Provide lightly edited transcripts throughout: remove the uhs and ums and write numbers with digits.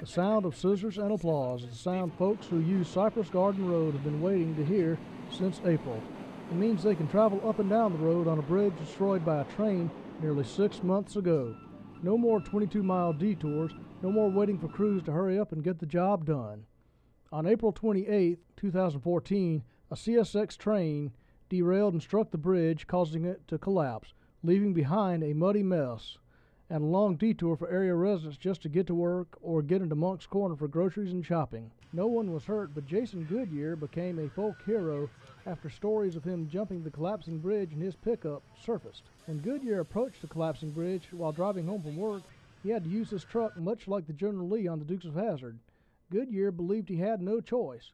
The sound of scissors and applause is the sound folks who use Cypress Garden Road have been waiting to hear since April. It means they can travel up and down the road on a bridge destroyed by a train nearly 6 months ago. No more 22-mile detours, no more waiting for crews to hurry up and get the job done. On April 28, 2014, a CSX train derailed and struck the bridge, causing it to collapse, leaving behind a muddy mess and a long detour for area residents just to get to work or get into Moncks Corner for groceries and shopping. No one was hurt, but Jason Goodyear became a folk hero after stories of him jumping the collapsing bridge in his pickup surfaced. When Goodyear approached the collapsing bridge while driving home from work, he had to use his truck much like the General Lee on the Dukes of Hazzard. Goodyear believed he had no choice.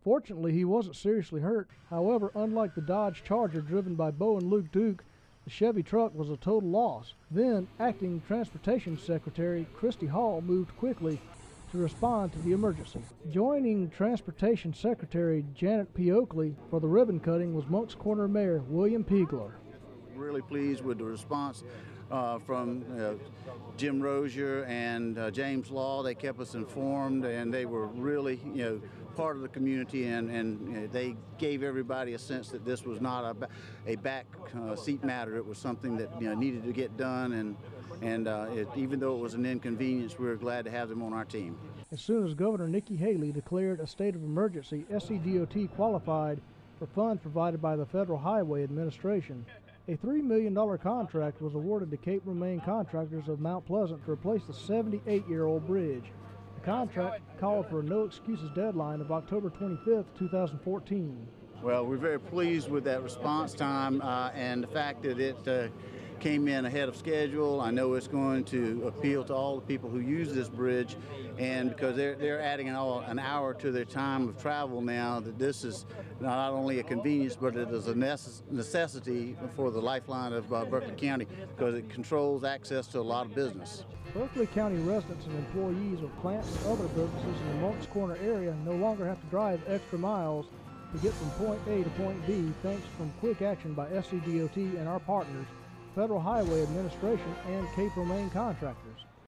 Fortunately, he wasn't seriously hurt. However, unlike the Dodge Charger driven by Bo and Luke Duke, the Chevy truck was a total loss. Then, Acting Transportation Secretary Christy Hall moved quickly to respond to the emergency. Joining Transportation Secretary Janet P. Oakley for the ribbon cutting was Moncks Corner Mayor William Piegler. Really pleased with the response from Jim Rozier and James Law. They kept us informed, and they were really, part of the community, and they gave everybody a sense that this was not a back seat matter. It was something that needed to get done, and even though it was an inconvenience, we were glad to have them on our team. As soon as Governor Nikki Haley declared a state of emergency, SCDOT qualified for funds provided by the Federal Highway Administration. A $3 million contract was awarded to Cape Romaine Contractors of Mount Pleasant to replace the 78-year-old bridge. The contract called for a no-excuses deadline of October 25, 2014. Well, we're very pleased with that response time and the fact that it came in ahead of schedule. I know it's going to appeal to all the people who use this bridge, and because they're adding an hour to their time of travel now, that this is not only a convenience, but it is a necessity for the lifeline of Berkeley County, because it controls access to a lot of business. Berkeley County residents and employees of plants and other businesses in the Moncks Corner area no longer have to drive extra miles to get from point A to point B, thanks from quick action by SCDOT and our partners, Federal Highway Administration and Cape Romaine Contractors.